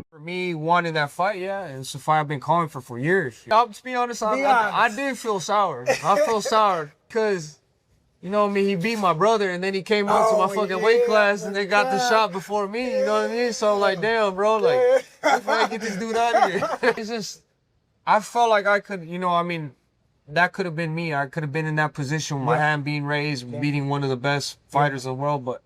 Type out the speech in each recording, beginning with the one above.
For me, wanting that fight, yeah, it's a fight I've been calling for years. I'll just be honest, I did feel sour. I felt sour because, you know what I mean, he beat my brother and then he came up to my fucking weight class and they got the shot before me, you know what I mean? So I'm like, damn, bro, like, if I get this dude out of here. It's just, I felt like I could, you know, I mean, that could have been me. I could have been in that position with my hand being raised, beating one of the best fighters in the world, but.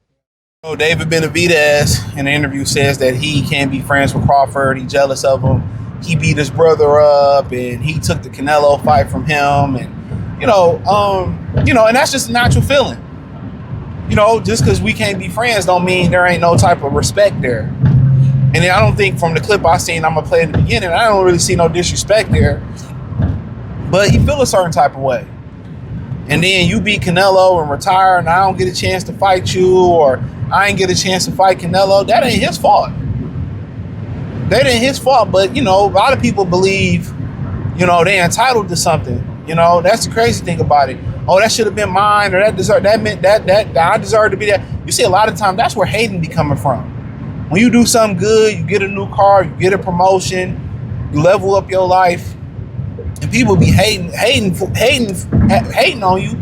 So David Benavidez in the interview says that he can't be friends with Crawford. He's jealous of him. He beat his brother up and he took the Canelo fight from him. And, and that's just a natural feeling. You know, just because we can't be friends don't mean there ain't no type of respect there. And I don't think from the clip I seen, I'm going to play in the beginning, I don't really see no disrespect there. But he feel a certain type of way. And then you beat Canelo and retire and I don't get a chance to fight you, or I ain't get a chance to fight Canelo. That ain't his fault. That ain't his fault. But, you know, a lot of people believe, you know, they entitled to something. You know, that's the crazy thing about it. Oh, that should have been mine, or that meant that I deserve to be that. You see, a lot of times that's where hating be coming from. When you do something good, you get a new car, you get a promotion, you level up your life, and people be hating on you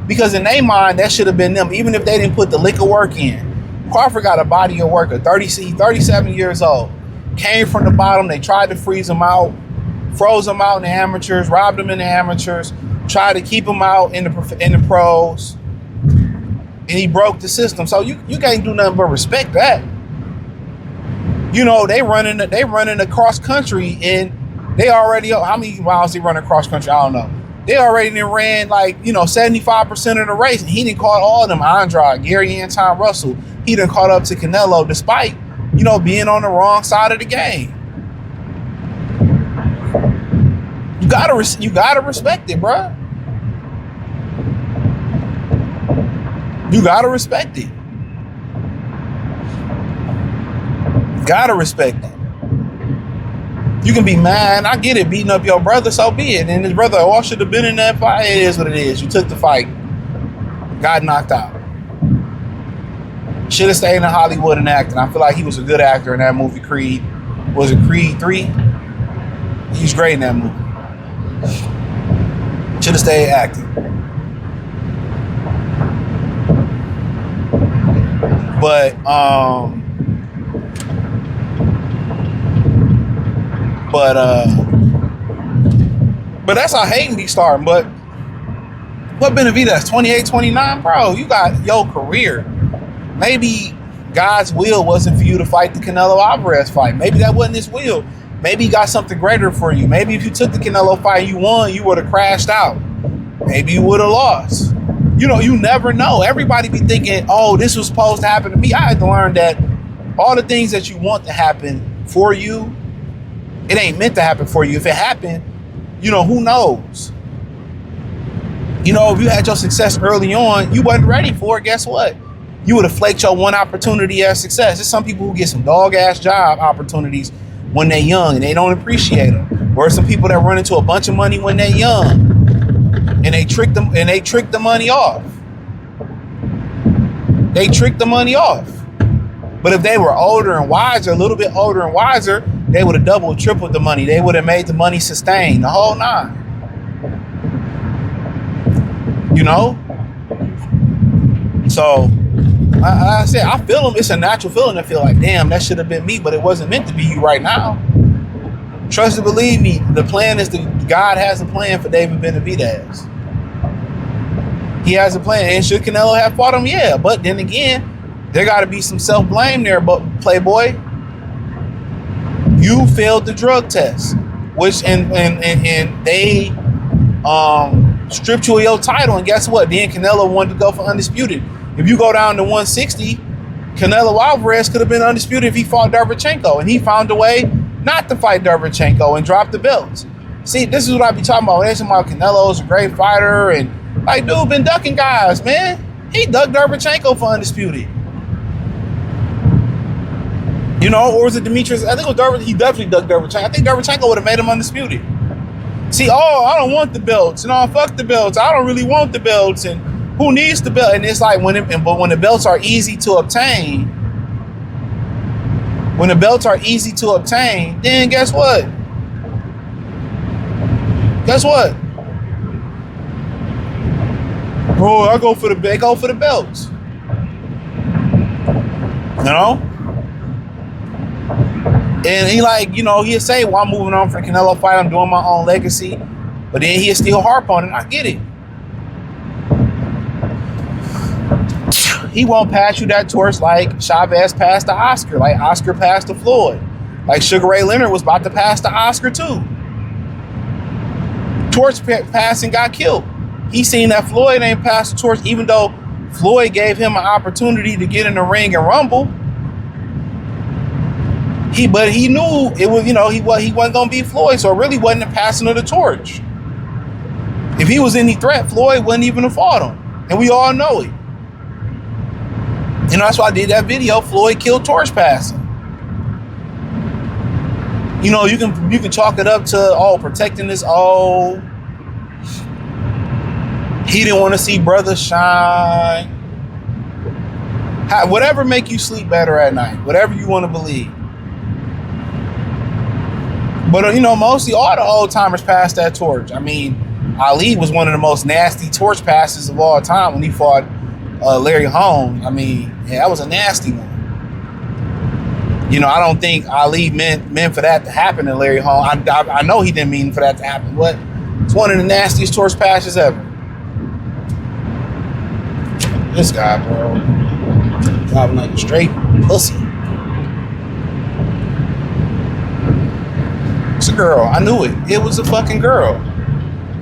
because in their mind that should have been them, even if they didn't put the liquor work in. Crawford got a body of work, 37 years old, came from the bottom. They tried to freeze him out, froze him out in the amateurs, robbed him in the amateurs, tried to keep him out in the pros, and he broke the system. So you can't do nothing but respect that. You know, they running the cross country, and they already, how many miles they running cross country? I don't know. They already ran 75% of the race, and he didn't caught all of them. Andrade, Gary Anton Russell, he done caught up to Canelo despite, you know, being on the wrong side of the game. You gotta respect it, bruh. You gotta respect it. Gotta respect it. You can be mad. I get it, beating up your brother, so be it. And his brother all should have been in that fight. It is what it is. You took the fight. Got knocked out. Should have stayed in Hollywood and acted. I feel like he was a good actor in that movie, Creed. Was it Creed 3? He's great in that movie. Should have stayed acting. But that's how hating be starting. But what Benavidez, 28, 29, bro, you got your career. Maybe God's will wasn't for you to fight the Canelo Alvarez fight. Maybe that wasn't his will. Maybe he got something greater for you. Maybe if you took the Canelo fight and you won, you would have crashed out. Maybe you would have lost. You know, you never know. Everybody be thinking, oh, this was supposed to happen to me. I had to learn that all the things that you want to happen for you, it ain't meant to happen for you. If it happened, you know, who knows? You know, if you had your success early on, you wasn't ready for it, guess what? You would have flaked your one opportunity as success. There's some people who get some dog-ass job opportunities when they're young and they don't appreciate them. Or some people that run into a bunch of money when they're young and they trick them and they trick the money off. They trick the money off. But if they were older and wiser, a little bit older and wiser, they would have doubled, tripled the money. They would have made the money sustain, the whole nine. You know? So, I said, I feel them. It's a natural feeling to feel like, damn, that should have been me, but it wasn't meant to be you right now. Trust and believe me, the plan is God has a plan for David Benavidez. He has a plan. And should Canelo have fought him? Yeah. But then again, there got to be some self-blame there, but Playboy, you failed the drug test, which and they stripped you of your title, and guess what? Then Canelo wanted to go for undisputed. If you go down to 160, Canelo Alvarez could have been undisputed if he fought Derevyanchenko, and he found a way not to fight Derevyanchenko and drop the belts. See, this is what I be talking about. When they talking about Canelo's a great fighter, and like, dude been ducking guys, man. He ducked Derevyanchenko for undisputed. You know, or was it Demetrius? I think it was Derevyanchenko. He definitely ducked Derevyanchenko. I think Derevyanchenko would have made him undisputed. See, oh, I don't want the belts. No, fuck the belts. I don't really want the belts. And who needs the belt? And it's like when the belts are easy to obtain, then guess what? Oh, I go for the belts. You know? And he like, he'll say, well, I'm moving on from the Canelo fight. I'm doing my own legacy. But then he'll still harp on it. I get it. He won't pass you that torch like Chavez passed to Oscar, like Oscar passed to Floyd, like Sugar Ray Leonard was about to pass to Oscar too. Torch passed and got killed. He seen that Floyd ain't passed the torch, even though Floyd gave him an opportunity to get in the ring and rumble. But he knew it was, he wasn't gonna beat Floyd, so it really wasn't a passing of the torch. If he was any threat, Floyd wouldn't even have fought him, and we all know it. That's why I did that video. Floyd killed torch passing. You can chalk it up to protecting this. He didn't want to see brothers shine. Whatever make you sleep better at night, whatever you want to believe. But mostly all the old timers passed that torch. I mean, Ali was one of the most nasty torch passes of all time when he fought Larry Holmes. I mean, yeah, that was a nasty one. I don't think Ali meant for that to happen to Larry Holmes. I know he didn't mean for that to happen, but it's one of the nastiest torch passes ever. This guy, bro, driving like a straight pussy. It's a girl. I knew it. It was a fucking girl.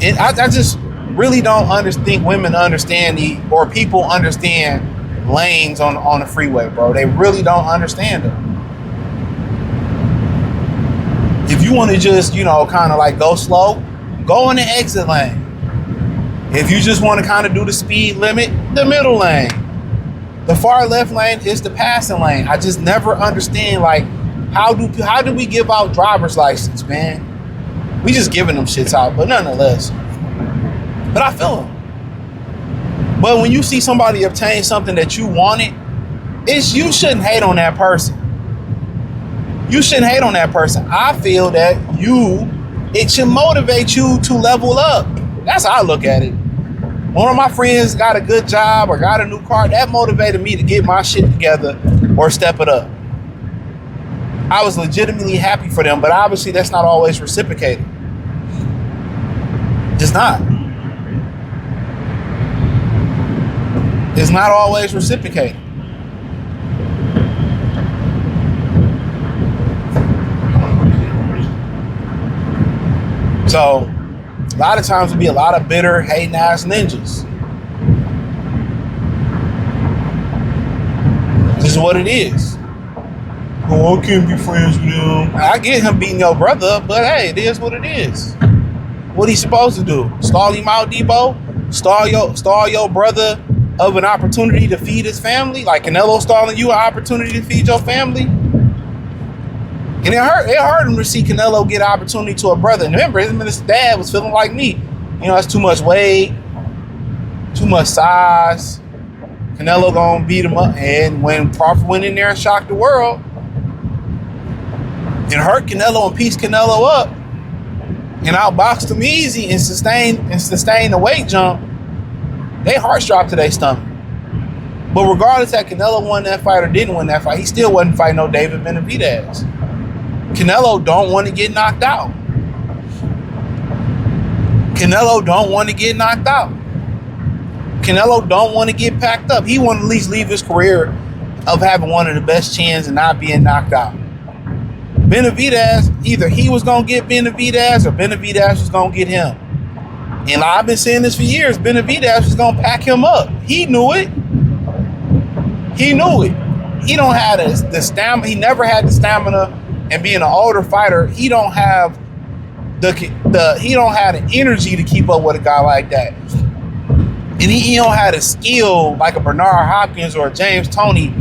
And I just really don't think women understand or people understand lanes on the freeway, bro. They really don't understand them. If you want to just, kind of like go slow, go in the exit lane. If you just want to kind of do the speed limit, the middle lane. The far left lane is the passing lane. I just never understand, like, how do we give out driver's license, man? We just giving them shits out, but nonetheless. But I feel them. But when you see somebody obtain something that you wanted, you shouldn't hate on that person. You shouldn't hate on that person. I feel that it should motivate you to level up. That's how I look at it. One of my friends got a good job or got a new car. That motivated me to get my shit together or step it up. I was legitimately happy for them, but obviously that's not always reciprocated. It's not. It's not always reciprocated. So, a lot of times it'll be a lot of bitter, hating ass ninjas. This is what it is. Oh, I can't be friends with him. I get him beating your brother up, but hey, it is what it is. What he supposed to do? Stall him out, Debo? Stall your brother of an opportunity to feed his family? Like Canelo stalling you an opportunity to feed your family? And it hurt him to see Canelo get an opportunity to a brother. And remember, his dad was feeling like me. That's too much weight, too much size. Canelo gonna beat him up. And when Crawford went in there and shocked the world, it hurt Canelo and pieced Canelo up and outboxed him easy and sustained the weight jump. They hearts dropped to their stomach. But regardless that Canelo won that fight or didn't win that fight, he still wasn't fighting no David Benavidez. Canelo don't want to get knocked out. Canelo don't want to get knocked out. Canelo don't want to get packed up. He want to at least leave his career of having one of the best chins and not being knocked out. Benavidez, either he was going to get Benavidez or Benavidez was going to get him. And I've been saying this for years. Benavidez was going to pack him up. He knew it. He knew it. He don't have the stamina. He never had the stamina. And being an older fighter, he don't have the energy to keep up with a guy like that. And he don't have the skill like a Bernard Hopkins or a James Toney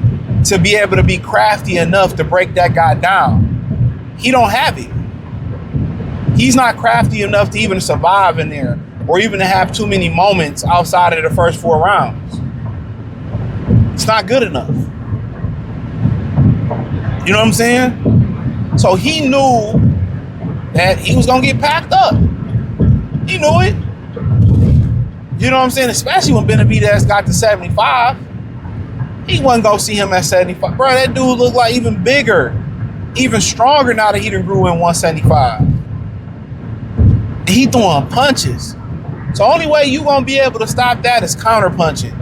to be able to be crafty enough to break that guy down. He don't have it. He's not crafty enough to even survive in there or even to have too many moments outside of the first 4 rounds. It's not good enough. You know what I'm saying? So he knew that he was going to get packed up. He knew it. You know what I'm saying? Especially when Benavidez got to 75. He wasn't going to see him at 75. Bro, that dude looked like even bigger, even stronger now that he done grew in 175. And he throwing punches. So only way you going to be able to stop that is counter punching.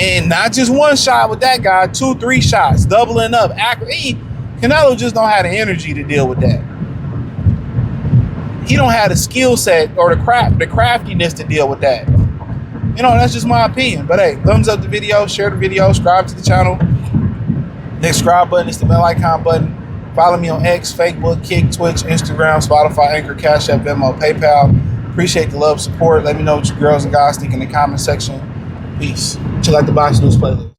And not just one shot with that guy, 2, 3 shots, doubling up. Canelo just don't have the energy to deal with that. He don't have the skill set or the craftiness to deal with that. You know, that's just my opinion. But hey, thumbs up the video, share the video, subscribe to the channel. Next subscribe button is the bell icon button. Follow me on X, Facebook, Kick, Twitch, Instagram, Spotify, Anchor, Cash App, Venmo, PayPal. Appreciate the love, support. Let me know what you girls and guys think in the comment section. Peace. Chill like the Box News playlist.